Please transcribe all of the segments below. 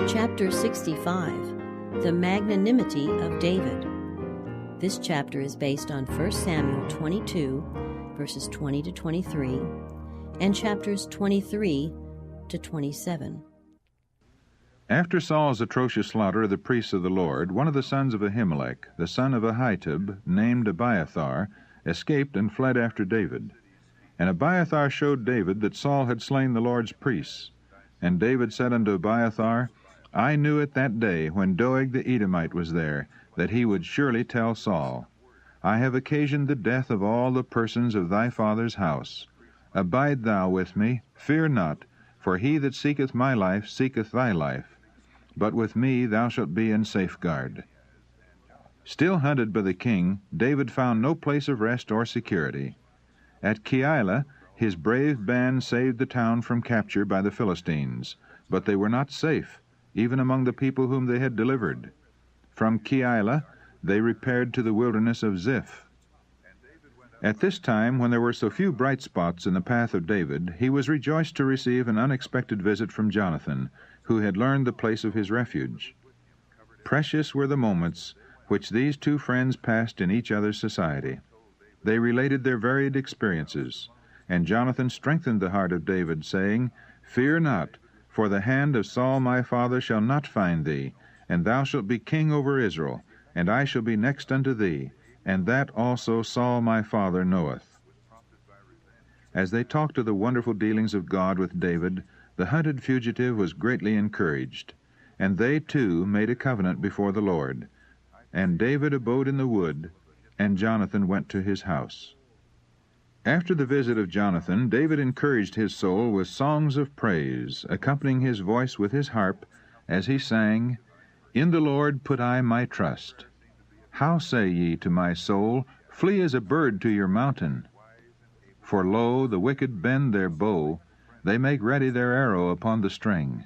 Chapter 65, The Magnanimity of David. This chapter is based on 1 Samuel 22, verses 20 to 23, and chapters 23 to 27. After Saul's atrocious slaughter of the priests of the Lord, one of the sons of Ahimelech, the son of Ahitub, named Abiathar, escaped and fled after David. And Abiathar showed David that Saul had slain the Lord's priests. And David said unto Abiathar, I knew it that day, when Doeg the Edomite was there, that he would surely tell Saul, I have occasioned the death of all the persons of thy father's house. Abide thou with me, fear not, for he that seeketh my life seeketh thy life. But with me thou shalt be in safeguard. Still hunted by the king, David found no place of rest or security. At Keilah, his brave band saved the town from capture by the Philistines, but they were not safe, even among the people whom they had delivered. From Keilah they repaired to the wilderness of Ziph. At this time, when there were so few bright spots in the path of David, he was rejoiced to receive an unexpected visit from Jonathan, who had learned the place of his refuge. Precious were the moments which these two friends passed in each other's society. They related their varied experiences, and Jonathan strengthened the heart of David, saying, Fear not, for the hand of Saul my father shall not find thee, and thou shalt be king over Israel, and I shall be next unto thee, and that also Saul my father knoweth. As they talked of the wonderful dealings of God with David, the hunted fugitive was greatly encouraged, and they too made a covenant before the Lord. And David abode in the wood, and Jonathan went to his house. After the visit of Jonathan, David encouraged his soul with songs of praise, accompanying his voice with his harp, as he sang, In the Lord put I my trust. How say ye to my soul, Flee as a bird to your mountain? For lo, the wicked bend their bow, they make ready their arrow upon the string,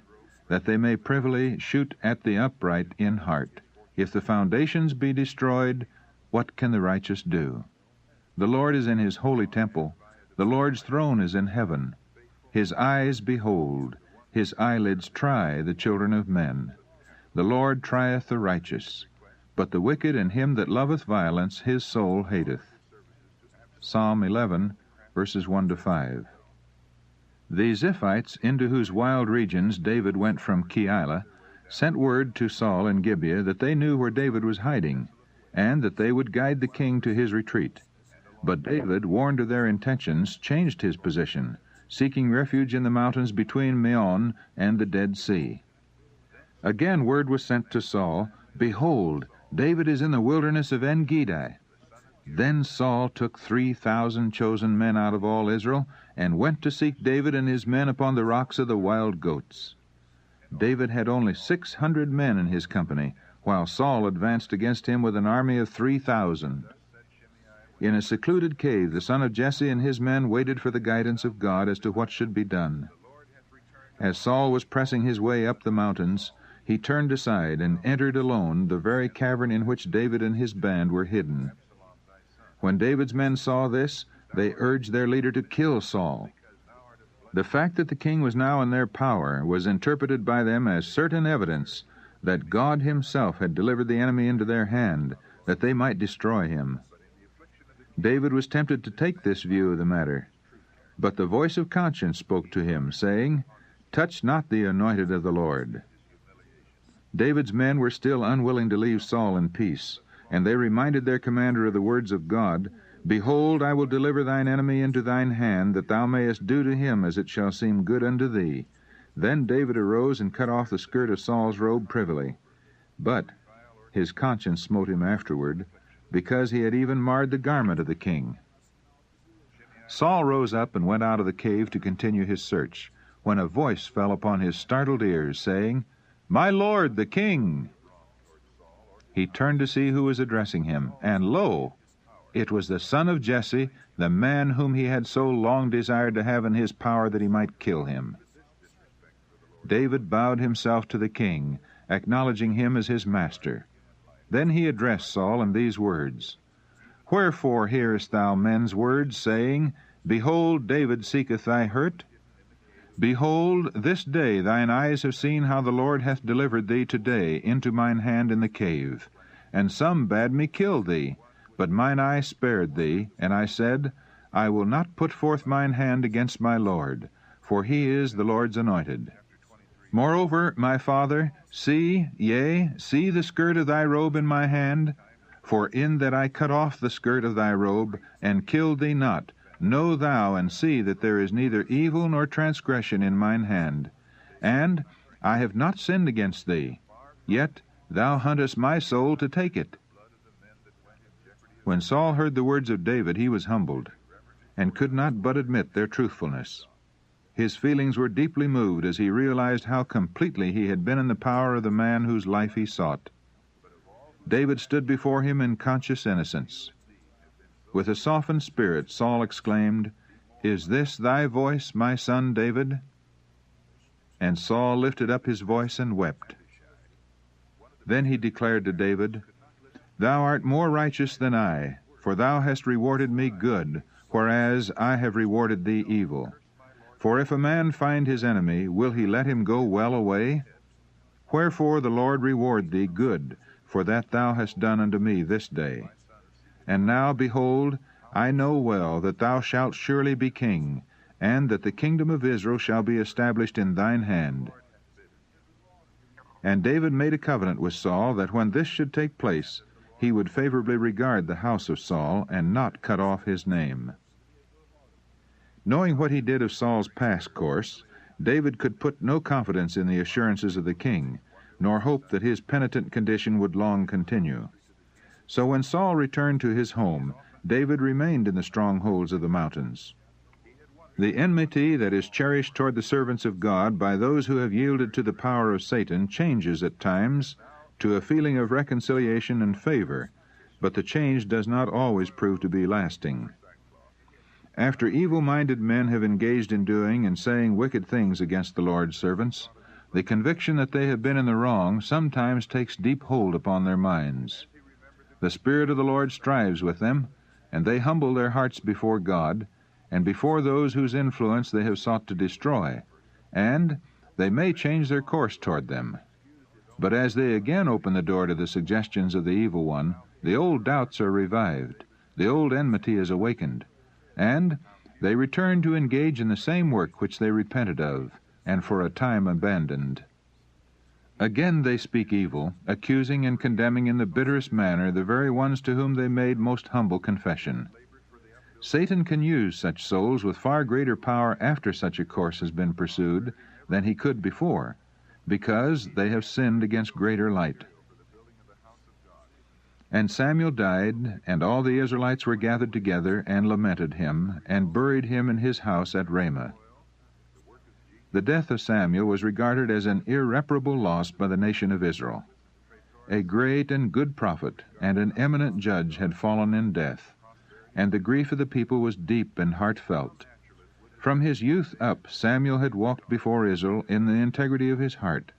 that they may privily shoot at the upright in heart. If the foundations be destroyed, what can the righteous do? The Lord is in his holy temple. The Lord's throne is in heaven. His eyes behold, his eyelids try the children of men. The Lord trieth the righteous, but the wicked and him that loveth violence his soul hateth. Psalm 11, verses 1 to 5. The Ziphites, into whose wild regions David went from Keilah, sent word to Saul in Gibeah that they knew where David was hiding, and that they would guide the king to his retreat. But David, warned of their intentions, changed his position, seeking refuge in the mountains between Meon and the Dead Sea. Again word was sent to Saul, Behold, David is in the wilderness of En-Gedi. Then Saul took 3,000 chosen men out of all Israel, and went to seek David and his men upon the rocks of the wild goats. David had only 600 men in his company, while Saul advanced against him with an army of 3,000. In a secluded cave, the son of Jesse and his men waited for the guidance of God as to what should be done. As Saul was pressing his way up the mountains, he turned aside and entered alone the very cavern in which David and his band were hidden. When David's men saw this, they urged their leader to kill Saul. The fact that the king was now in their power was interpreted by them as certain evidence that God himself had delivered the enemy into their hand, that they might destroy him. David was tempted to take this view of the matter, but the voice of conscience spoke to him, saying, Touch not the anointed of the Lord. David's men were still unwilling to leave Saul in peace, and they reminded their commander of the words of God, Behold, I will deliver thine enemy into thine hand, that thou mayest do to him as it shall seem good unto thee. Then David arose and cut off the skirt of Saul's robe privily. But his conscience smote him afterward, because he had even marred the garment of the king. Saul rose up and went out of the cave to continue his search, when a voice fell upon his startled ears, saying, My lord, the king! He turned to see who was addressing him, and lo, it was the son of Jesse, the man whom he had so long desired to have in his power that he might kill him. David bowed himself to the king, acknowledging him as his master. Then he addressed Saul in these words, Wherefore hearest thou men's words, saying, Behold, David seeketh thy hurt? Behold, this day thine eyes have seen how the Lord hath delivered thee today into mine hand in the cave. And some bade me kill thee, but mine eye spared thee, and I said, I will not put forth mine hand against my Lord, for he is the Lord's anointed. Moreover, my father, see the skirt of thy robe in my hand, for in that I cut off the skirt of thy robe, and killed thee not, know thou and see that there is neither evil nor transgression in mine hand. And I have not sinned against thee, yet thou huntest my soul to take it. When Saul heard the words of David, he was humbled, and could not but admit their truthfulness. His feelings were deeply moved as he realized how completely he had been in the power of the man whose life he sought. David stood before him in conscious innocence. With a softened spirit, Saul exclaimed, Is this thy voice, my son David? And Saul lifted up his voice and wept. Then he declared to David, Thou art more righteous than I, for thou hast rewarded me good, whereas I have rewarded thee evil. For if a man find his enemy, will he let him go well away? Wherefore the Lord reward thee good, for that thou hast done unto me this day. And now, behold, I know well that thou shalt surely be king, and that the kingdom of Israel shall be established in thine hand. And David made a covenant with Saul that when this should take place, he would favorably regard the house of Saul, and not cut off his name. Knowing what he did of Saul's past course, David could put no confidence in the assurances of the king, nor hope that his penitent condition would long continue. So when Saul returned to his home, David remained in the strongholds of the mountains. The enmity that is cherished toward the servants of God by those who have yielded to the power of Satan changes at times to a feeling of reconciliation and favor, but the change does not always prove to be lasting. After evil-minded men have engaged in doing and saying wicked things against the Lord's servants, the conviction that they have been in the wrong sometimes takes deep hold upon their minds. The Spirit of the Lord strives with them, and they humble their hearts before God, and before those whose influence they have sought to destroy, and they may change their course toward them. But as they again open the door to the suggestions of the evil one, the old doubts are revived, the old enmity is awakened, and they return to engage in the same work which they repented of, and for a time abandoned. Again they speak evil, accusing and condemning in the bitterest manner the very ones to whom they made most humble confession. Satan can use such souls with far greater power after such a course has been pursued than he could before, because they have sinned against greater light. And Samuel died, and all the Israelites were gathered together, and lamented him, and buried him in his house at Ramah. The death of Samuel was regarded as an irreparable loss by the nation of Israel. A great and good prophet and an eminent judge had fallen in death, and the grief of the people was deep and heartfelt. From his youth up, Samuel had walked before Israel in the integrity of his heart.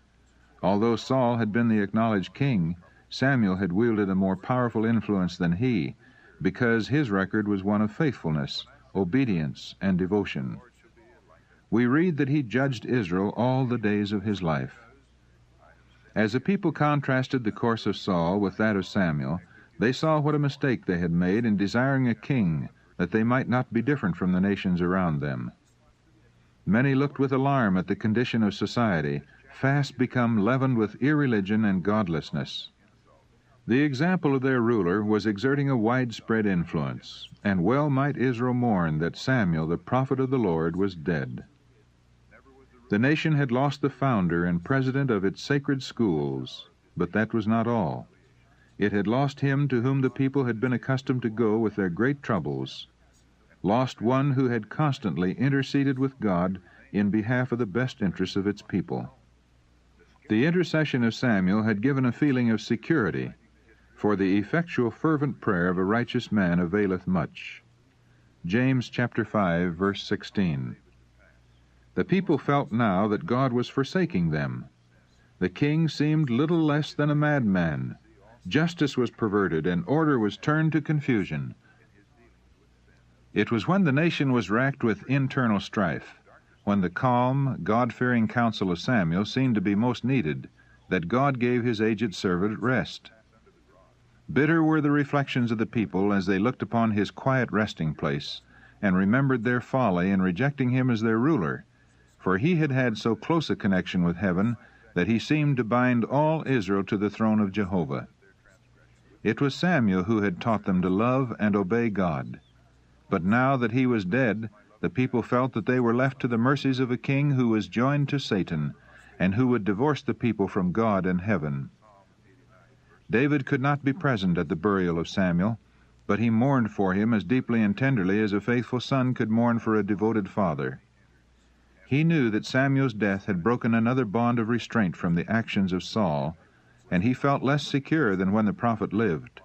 Although Saul had been the acknowledged king, Samuel had wielded a more powerful influence than he, because his record was one of faithfulness, obedience, and devotion. We read that he judged Israel all the days of his life. As the people contrasted the course of Saul with that of Samuel, they saw what a mistake they had made in desiring a king, that they might not be different from the nations around them. Many looked with alarm at the condition of society, fast become leavened with irreligion and godlessness. The example of their ruler was exerting a widespread influence, and well might Israel mourn that Samuel, the prophet of the Lord, was dead. The nation had lost the founder and president of its sacred schools, but that was not all. It had lost him to whom the people had been accustomed to go with their great troubles, lost one who had constantly interceded with God in behalf of the best interests of its people. The intercession of Samuel had given a feeling of security, for the effectual fervent prayer of a righteous man availeth much. James chapter 5, verse 16. The people felt now that God was forsaking them. The king seemed little less than a madman. Justice was perverted, and order was turned to confusion. It was when the nation was racked with internal strife, when the calm, God-fearing counsel of Samuel seemed to be most needed, that God gave his aged servant rest. Bitter were the reflections of the people as they looked upon his quiet resting place, and remembered their folly in rejecting him as their ruler, for he had had so close a connection with heaven that he seemed to bind all Israel to the throne of Jehovah. It was Samuel who had taught them to love and obey God. But now that he was dead, the people felt that they were left to the mercies of a king who was joined to Satan, and who would divorce the people from God and heaven. David could not be present at the burial of Samuel, but he mourned for him as deeply and tenderly as a faithful son could mourn for a devoted father. He knew that Samuel's death had broken another bond of restraint from the actions of Saul, and he felt less secure than when the prophet lived.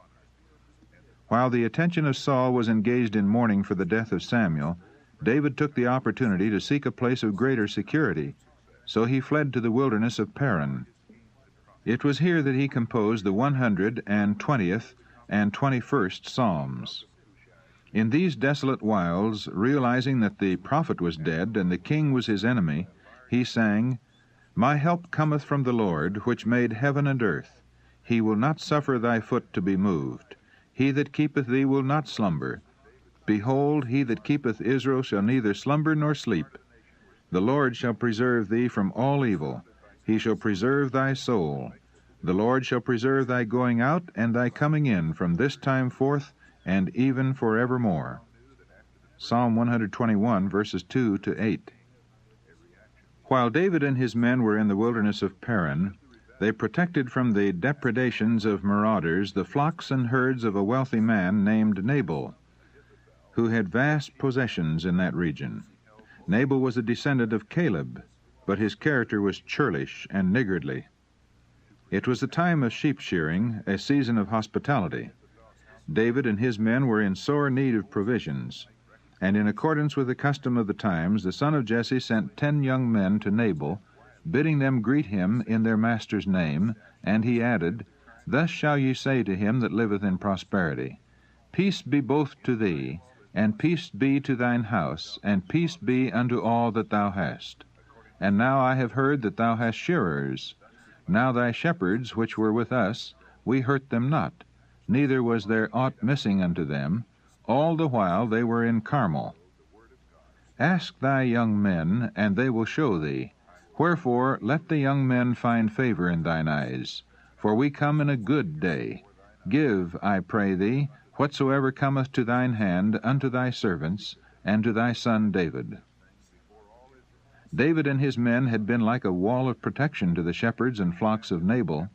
While the attention of Saul was engaged in mourning for the death of Samuel, David took the opportunity to seek a place of greater security, so he fled to the wilderness of Paran. It was here that he composed the 120th and 21st Psalms. In these desolate wilds, realizing that the prophet was dead and the king was his enemy, he sang, "My help cometh from the Lord, which made heaven and earth. He will not suffer thy foot to be moved. He that keepeth thee will not slumber. Behold, he that keepeth Israel shall neither slumber nor sleep. The Lord shall preserve thee from all evil. He shall preserve thy soul. The Lord shall preserve thy going out and thy coming in from this time forth and even forevermore." Psalm 121, verses 2 to 8. While David and his men were in the wilderness of Paran, they protected from the depredations of marauders the flocks and herds of a wealthy man named Nabal, who had vast possessions in that region. Nabal was a descendant of Caleb, but his character was churlish and niggardly. It was the time of sheep shearing, a season of hospitality. David and his men were in sore need of provisions, and in accordance with the custom of the times, the son of Jesse sent 10 young men to Nabal, bidding them greet him in their master's name, and he added, "Thus shall ye say to him that liveth in prosperity, Peace be both to thee, and peace be to thine house, and peace be unto all that thou hast. And now I have heard that thou hast shearers. Now thy shepherds, which were with us, we hurt them not, neither was there aught missing unto them, all the while they were in Carmel. Ask thy young men, and they will show thee. Wherefore let the young men find favor in thine eyes, for we come in a good day. Give, I pray thee, whatsoever cometh to thine hand unto thy servants, and to thy son David." David and his men had been like a wall of protection to the shepherds and flocks of Nabal,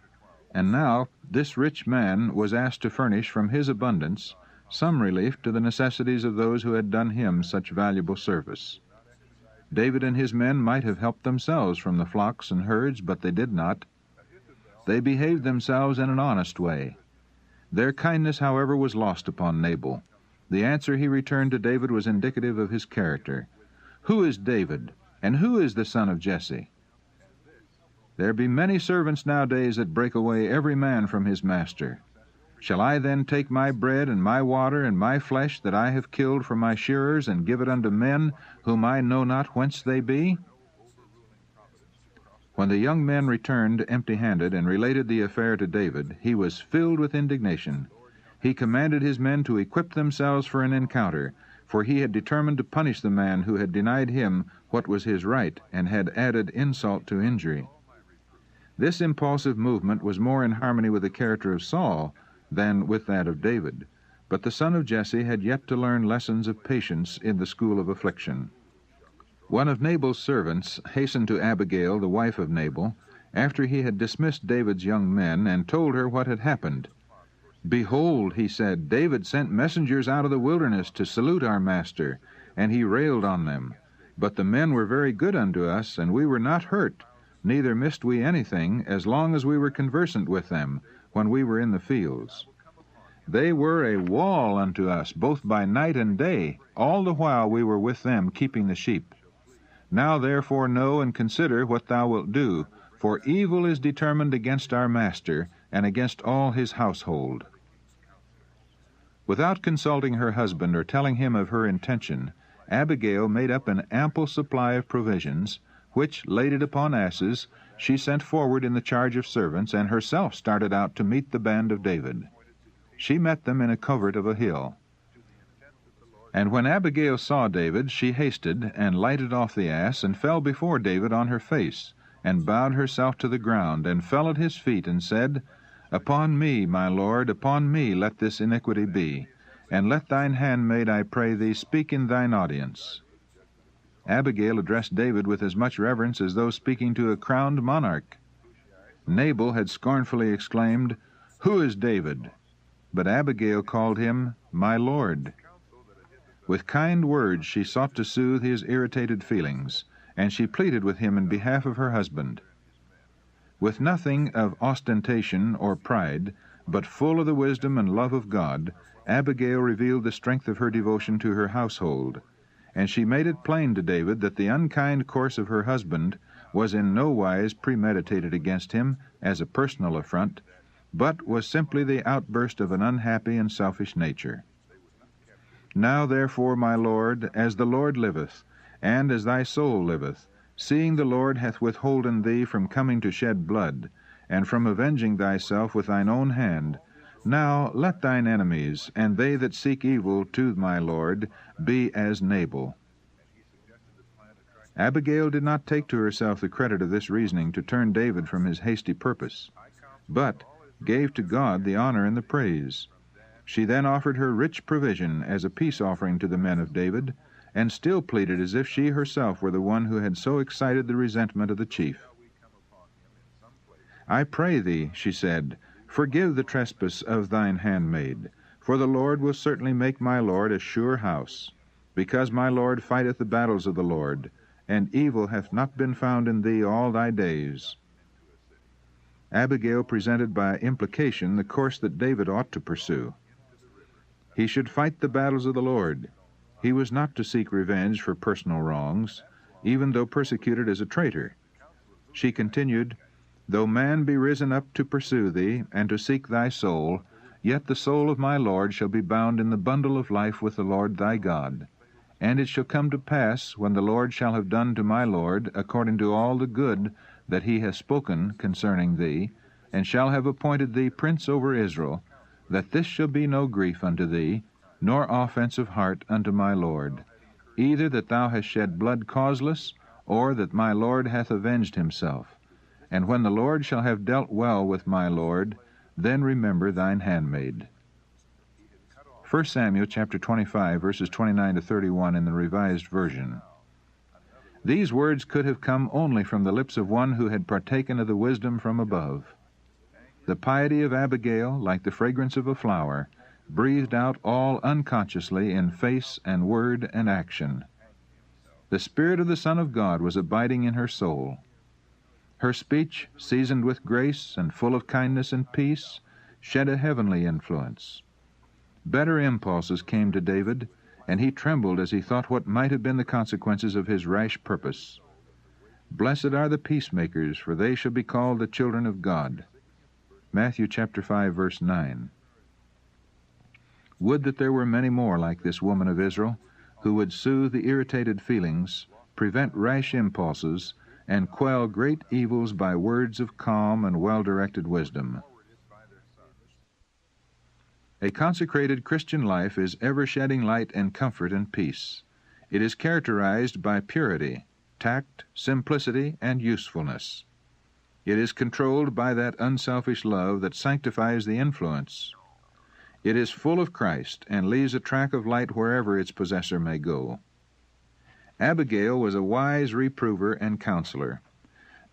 and now this rich man was asked to furnish from his abundance some relief to the necessities of those who had done him such valuable service. David and his men might have helped themselves from the flocks and herds, but they did not. They behaved themselves in an honest way. Their kindness, however, was lost upon Nabal. The answer he returned to David was indicative of his character. "Who is David, and who is the son of Jesse? There be many servants nowadays that break away every man from his master. Shall I then take my bread and my water and my flesh that I have killed for my shearers, and give it unto men whom I know not whence they be?" When the young men returned empty-handed and related the affair to David, he was filled with indignation. He commanded his men to equip themselves for an encounter, for he had determined to punish the man who had denied him what was his right and had added insult to injury. This impulsive movement was more in harmony with the character of Saul than with that of David, but the son of Jesse had yet to learn lessons of patience in the school of affliction. One of Nabal's servants hastened to Abigail, the wife of Nabal, after he had dismissed David's young men, and told her what had happened. "Behold," he said, "David sent messengers out of the wilderness to salute our master, and he railed on them. But the men were very good unto us, and we were not hurt, neither missed we anything, as long as we were conversant with them, when we were in the fields. They were a wall unto us, both by night and day, all the while we were with them keeping the sheep. Now therefore know and consider what thou wilt do, for evil is determined against our master, and against all his household." Without consulting her husband or telling him of her intention, Abigail made up an ample supply of provisions, which, laden upon asses, she sent forward in the charge of servants, and herself started out to meet the band of David. She met them in a covert of a hill. And when Abigail saw David, she hasted, and lighted off the ass, and fell before David on her face, and bowed herself to the ground, and fell at his feet, and said, Upon me, my lord, upon me let this iniquity be, and let thine handmaid, I pray thee, speak in thine audience. Abigail addressed David with as much reverence as though speaking to a crowned monarch. Nabal had scornfully exclaimed, Who is David? But Abigail called him, My lord. With kind words she sought to soothe his irritated feelings, and she pleaded with him in behalf of her husband. With nothing of ostentation or pride, but full of the wisdom and love of God, Abigail revealed the strength of her devotion to her household, and she made it plain to David that the unkind course of her husband was in no wise premeditated against him as a personal affront, but was simply the outburst of an unhappy and selfish nature. Now therefore, my lord, as the Lord liveth, and as thy soul liveth, seeing the Lord hath withholden thee from coming to shed blood, and from avenging thyself with thine own hand, now let thine enemies, and they that seek evil to my lord, be as Nabal. Abigail did not take to herself the credit of this reasoning to turn David from his hasty purpose, but gave to God the honor and the praise. She then offered her rich provision as a peace offering to the men of David, and still pleaded as if she herself were the one who had so excited the resentment of the chief. I pray thee, she said, forgive the trespass of thine handmaid, for the Lord will certainly make my lord a sure house, because my lord fighteth the battles of the Lord, and evil hath not been found in thee all thy days. Abigail presented by implication the course that David ought to pursue. He should fight the battles of the Lord. He was not to seek revenge for personal wrongs, even though persecuted as a traitor. She continued, Though man be risen up to pursue thee, and to seek thy soul, yet the soul of my Lord shall be bound in the bundle of life with the Lord thy God. And it shall come to pass, when the Lord shall have done to my Lord, according to all the good that he hath spoken concerning thee, and shall have appointed thee prince over Israel, that this shall be no grief unto thee, nor offense of heart unto my Lord, either that thou hast shed blood causeless, or that my Lord hath avenged himself. And when the Lord shall have dealt well with my Lord, then remember thine handmaid. 1 Samuel chapter 25, verses 29 to 31 in the Revised Version. These words could have come only from the lips of one who had partaken of the wisdom from above. The piety of Abigail, like the fragrance of a flower, breathed out all unconsciously in face and word and action. The Spirit of the Son of God was abiding in her soul. Her speech, seasoned with grace and full of kindness and peace, shed a heavenly influence. Better impulses came to David, and he trembled as he thought what might have been the consequences of his rash purpose. Blessed are the peacemakers, for they shall be called the children of God. Matthew chapter 5, verse 9. Would that there were many more like this woman of Israel, who would soothe the irritated feelings, prevent rash impulses, and quell great evils by words of calm and well-directed wisdom. A consecrated Christian life is ever shedding light and comfort and peace. It is characterized by purity, tact, simplicity, and usefulness. It is controlled by that unselfish love that sanctifies the influence. It is full of Christ and leaves a track of light wherever its possessor may go. Abigail was a wise reprover and counselor.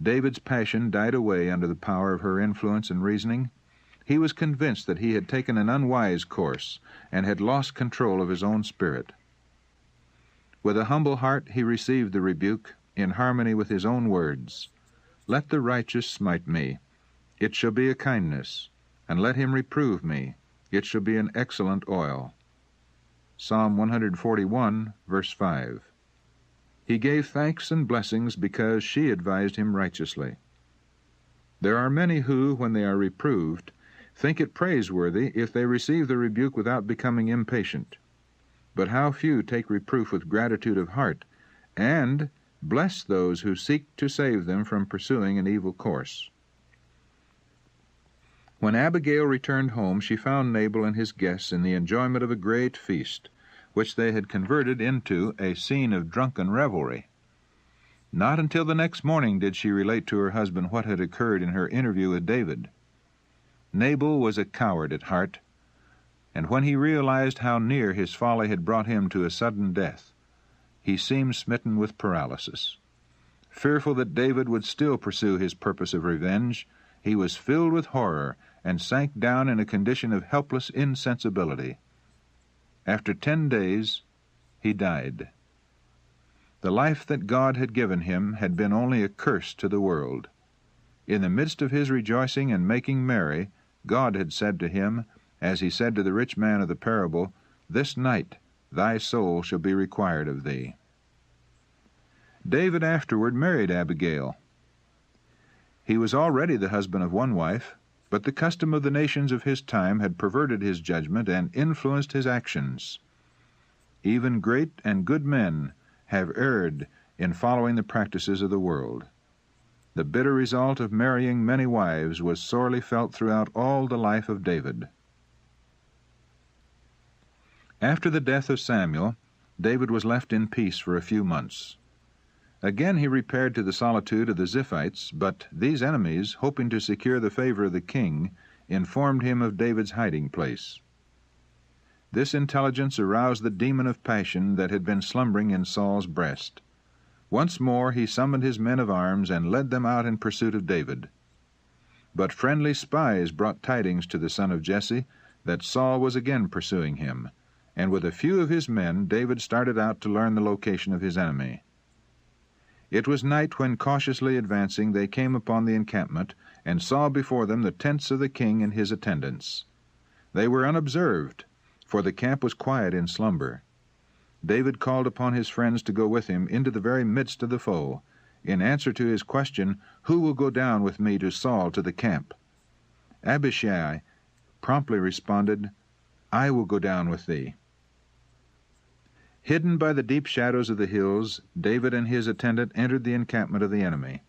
David's passion died away under the power of her influence and reasoning. He was convinced that he had taken an unwise course and had lost control of his own spirit. With a humble heart he received the rebuke in harmony with his own words. Let the righteous smite me, it shall be a kindness, and let him reprove me, it shall be an excellent oil. Psalm 141, verse 5. He gave thanks and blessings because she advised him righteously. There are many who, when they are reproved, think it praiseworthy if they receive the rebuke without becoming impatient. but how few take reproof with gratitude of heart, and bless those who seek to save them from pursuing an evil course. When Abigail returned home, she found Nabal and his guests in the enjoyment of a great feast, which they had converted into a scene of drunken revelry. Not until the next morning did she relate to her husband what had occurred in her interview with David. Nabal was a coward at heart, and when he realized how near his folly had brought him to a sudden death, he seemed smitten with paralysis. Fearful that David would still pursue his purpose of revenge, he was filled with horror and sank down in a condition of helpless insensibility. After 10 days, he died. The life that God had given him had been only a curse to the world. In the midst of his rejoicing and making merry, God had said to him, as he said to the rich man of the parable, "This night thy soul shall be required of thee." David afterward married Abigail. He was already the husband of one wife, but the custom of the nations of his time had perverted his judgment and influenced his actions. Even great and good men have erred in following the practices of the world. The bitter result of marrying many wives was sorely felt throughout all the life of David. After the death of Samuel, David was left in peace for a few months. Again he repaired to the solitude of the Ziphites, but these enemies, hoping to secure the favor of the king, informed him of David's hiding place. This intelligence aroused the demon of passion that had been slumbering in Saul's breast. Once more he summoned his men of arms and led them out in pursuit of David. But friendly spies brought tidings to the son of Jesse that Saul was again pursuing him, and with a few of his men David started out to learn the location of his enemy. It was night when, cautiously advancing, they came upon the encampment and saw before them the tents of the king and his attendants. They were unobserved, for the camp was quiet in slumber. David called upon his friends to go with him into the very midst of the foe, in answer to his question, "Who will go down with me to Saul to the camp?" Abishai promptly responded, "I will go down with thee." Hidden by the deep shadows of the hills, David and his attendant entered the encampment of the enemy.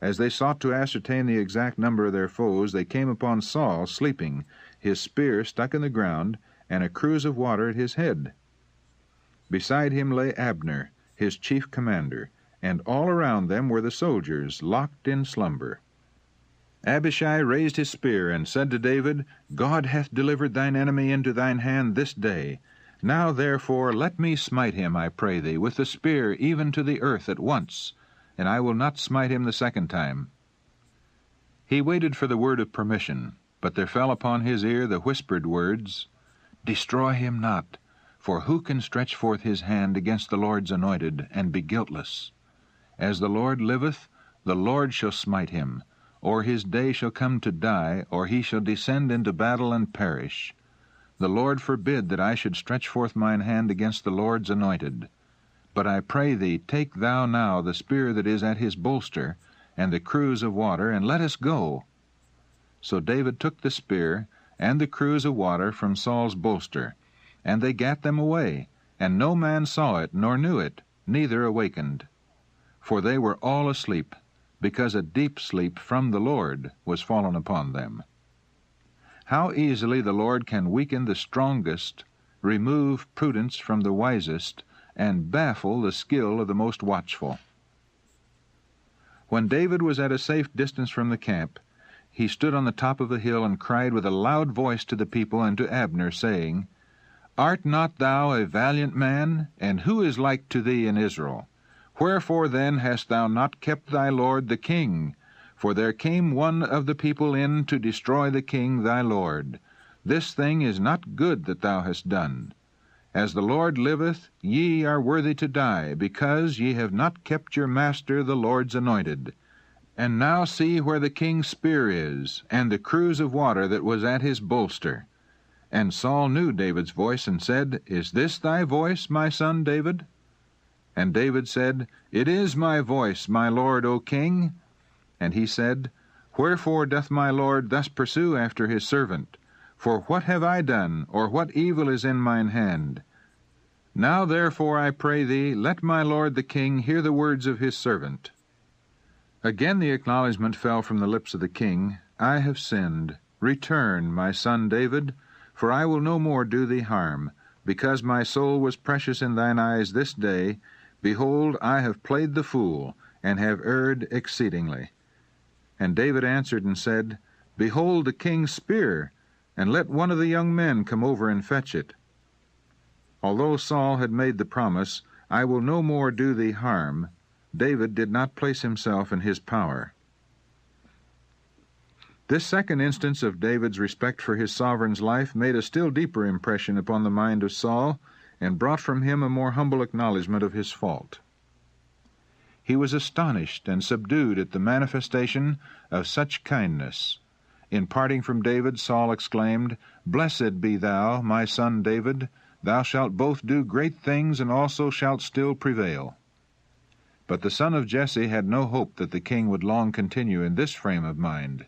As they sought to ascertain the exact number of their foes, they came upon Saul sleeping, his spear stuck in the ground, and a cruse of water at his head. Beside him lay Abner, his chief commander, and all around them were the soldiers, locked in slumber. Abishai raised his spear and said to David, "God hath delivered thine enemy into thine hand this day. Now therefore let me smite him, I pray thee, with the spear even to the earth at once, and I will not smite him the second time." He waited for the word of permission, but there fell upon his ear the whispered words, "Destroy him not, for who can stretch forth his hand against the Lord's anointed, and be guiltless? As the Lord liveth, the Lord shall smite him, or his day shall come to die, or he shall descend into battle and perish. The Lord forbid that I should stretch forth mine hand against the Lord's anointed. But I pray thee, take thou now the spear that is at his bolster, and the cruse of water, and let us go." So David took the spear and the cruse of water from Saul's bolster, and they gat them away, and no man saw it, nor knew it, neither awakened. For they were all asleep, because a deep sleep from the Lord was fallen upon them. How easily the Lord can weaken the strongest, remove prudence from the wisest, and baffle the skill of the most watchful. When David was at a safe distance from the camp, he stood on the top of the hill and cried with a loud voice to the people and to Abner, saying, "Art not thou a valiant man? And who is like to thee in Israel? Wherefore then hast thou not kept thy lord the king? For there came one of the people in to destroy the king thy lord. This thing is not good that thou hast done. As the Lord liveth, ye are worthy to die, because ye have not kept your master the Lord's anointed. And now see where the king's spear is, and the cruse of water that was at his bolster." And Saul knew David's voice, and said, "Is this thy voice, my son David?" And David said, "It is my voice, my lord, O king." And he said, "Wherefore doth my lord thus pursue after his servant? For what have I done, or what evil is in mine hand? Now therefore, I pray thee, let my lord the king hear the words of his servant. Again the acknowledgment fell from the lips of the king, I have sinned. Return, my son David, for I will no more do thee harm, because my soul was precious in thine eyes this day. Behold, I have played the fool, and have erred exceedingly. And David answered and said, Behold the king's spear, and let one of the young men come over and fetch it. Although Saul had made the promise, I will no more do thee harm, David did not place himself in his power. This second instance of David's respect for his sovereign's life made a still deeper impression upon the mind of Saul, and brought from him a more humble acknowledgment of his fault. He was astonished and subdued at the manifestation of such kindness. In parting from David, Saul exclaimed, Blessed be thou, my son David, thou shalt both do great things, and also shalt still prevail. But the son of Jesse had no hope that the king would long continue in this frame of mind.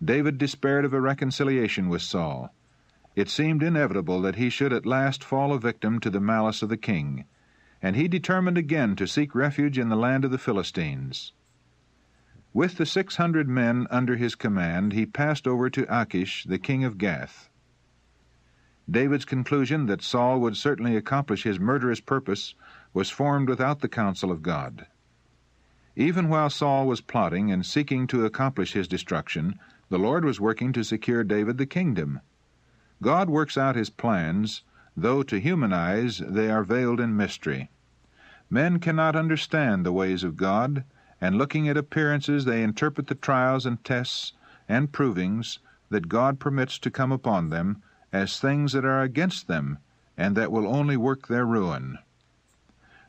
David despaired of a reconciliation with Saul. It seemed inevitable that he should at last fall a victim to the malice of the king, and he determined again to seek refuge in the land of the Philistines. With the 600 men under his command, he passed over to Achish, the king of Gath. David's conclusion that Saul would certainly accomplish his murderous purpose was formed without the counsel of God. Even while Saul was plotting and seeking to accomplish his destruction, the Lord was working to secure David the kingdom. God works out his plans, though to human eyes they are veiled in mystery. Men cannot understand the ways of God, and looking at appearances they interpret the trials and tests and provings that God permits to come upon them as things that are against them, and that will only work their ruin.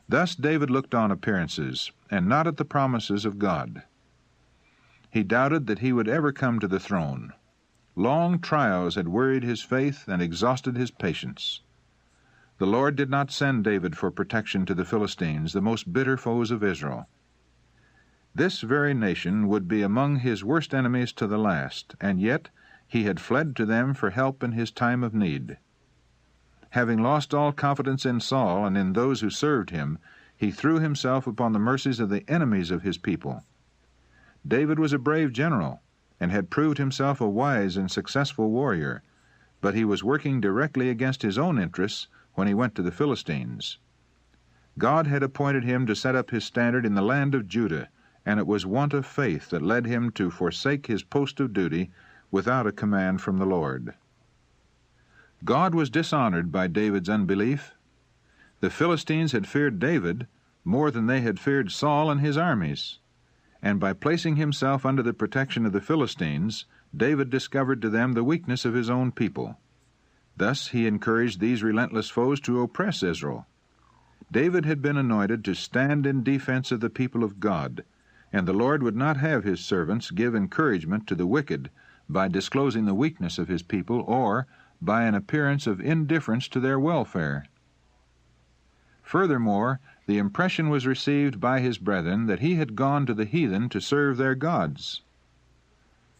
Thus David looked on appearances, and not at the promises of God. He doubted that he would ever come to the throne. Long trials had worried his faith and exhausted his patience. The Lord did not send David for protection to the Philistines, the most bitter foes of Israel. This very nation would be among his worst enemies to the last, and yet he had fled to them for help in his time of need. Having lost all confidence in Saul and in those who served him, he threw himself upon the mercies of the enemies of his people. David was a brave general, and had proved himself a wise and successful warrior, but he was working directly against his own interests when he went to the Philistines. God had appointed him to set up his standard in the land of Judah, and it was want of faith that led him to forsake his post of duty without a command from the Lord. God was dishonored by David's unbelief. The Philistines had feared David more than they had feared Saul and his armies, and by placing himself under the protection of the Philistines, David discovered to them the weakness of his own people. Thus he encouraged these relentless foes to oppress Israel. David had been anointed to stand in defense of the people of God, and the Lord would not have his servants give encouragement to the wicked by disclosing the weakness of his people or by an appearance of indifference to their welfare. Furthermore, the impression was received by his brethren that he had gone to the heathen to serve their gods.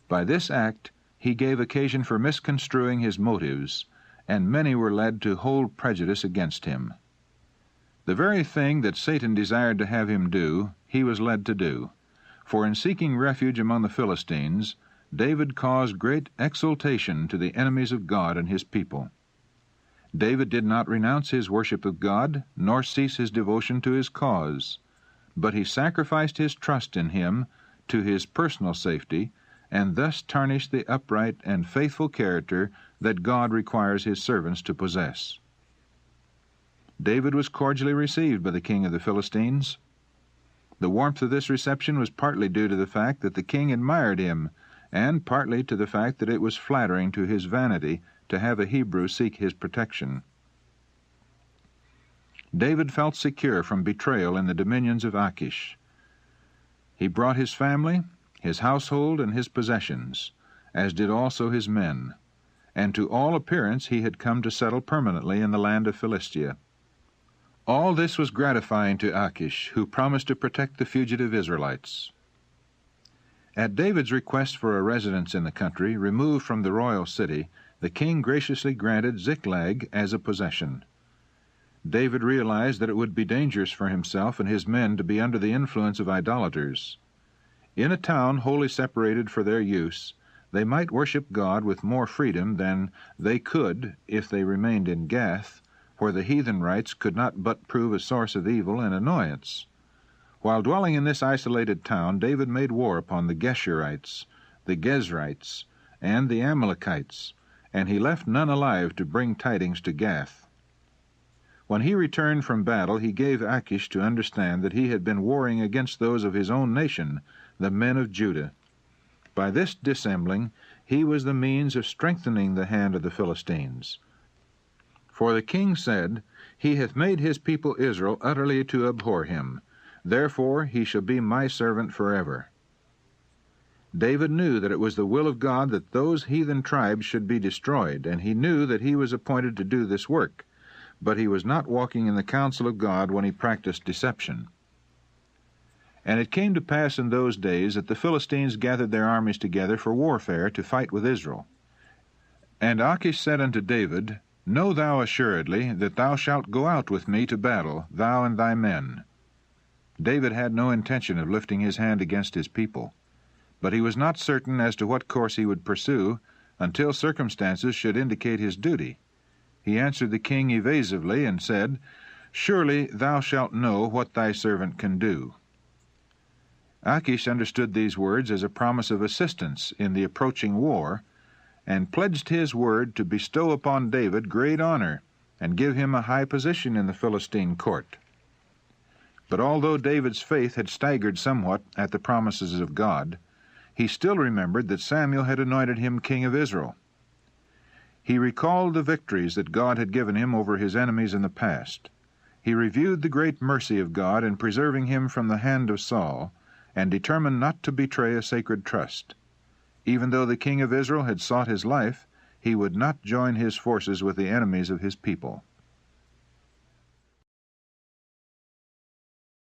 By this act he gave occasion for misconstruing his motives, and many were led to hold prejudice against him. The very thing that Satan desired to have him do, he was led to do. For in seeking refuge among the Philistines, David caused great exultation to the enemies of God and his people. David did not renounce his worship of God, nor cease his devotion to his cause, but he sacrificed his trust in him to his personal safety, and thus tarnished the upright and faithful character that God requires his servants to possess. David was cordially received by the king of the Philistines. The warmth of this reception was partly due to the fact that the king admired him, and partly to the fact that it was flattering to his vanity to have a Hebrew seek his protection. David felt secure from betrayal in the dominions of Achish. He brought his family, his household, and his possessions, as did also his men, and to all appearance he had come to settle permanently in the land of Philistia. All this was gratifying to Achish, who promised to protect the fugitive Israelites. At David's request for a residence in the country, removed from the royal city, the king graciously granted Ziklag as a possession. David realized that it would be dangerous for himself and his men to be under the influence of idolaters. In a town wholly separated for their use, they might worship God with more freedom than they could if they remained in Gath, where the heathen rites could not but prove a source of evil and annoyance. While dwelling in this isolated town, David made war upon the Geshurites, the Gezrites, and the Amalekites, and he left none alive to bring tidings to Gath. When he returned from battle, he gave Achish to understand that he had been warring against those of his own nation, the men of Judah. By this dissembling, he was the means of strengthening the hand of the Philistines. For the king said, He hath made his people Israel utterly to abhor him. Therefore he shall be my servant forever. David knew that it was the will of God that those heathen tribes should be destroyed, and he knew that he was appointed to do this work, but he was not walking in the counsel of God when he practiced deception. And it came to pass in those days that the Philistines gathered their armies together for warfare to fight with Israel. And Achish said unto David, Know thou assuredly that thou shalt go out with me to battle, thou and thy men. David had no intention of lifting his hand against his people, but he was not certain as to what course he would pursue until circumstances should indicate his duty. He answered the king evasively and said, Surely thou shalt know what thy servant can do. Achish understood these words as a promise of assistance in the approaching war, and pledged his word to bestow upon David great honor and give him a high position in the Philistine court. But although David's faith had staggered somewhat at the promises of God, he still remembered that Samuel had anointed him king of Israel. He recalled the victories that God had given him over his enemies in the past. He reviewed the great mercy of God in preserving him from the hand of Saul, and determined not to betray a sacred trust. Even though the king of Israel had sought his life, he would not join his forces with the enemies of his people.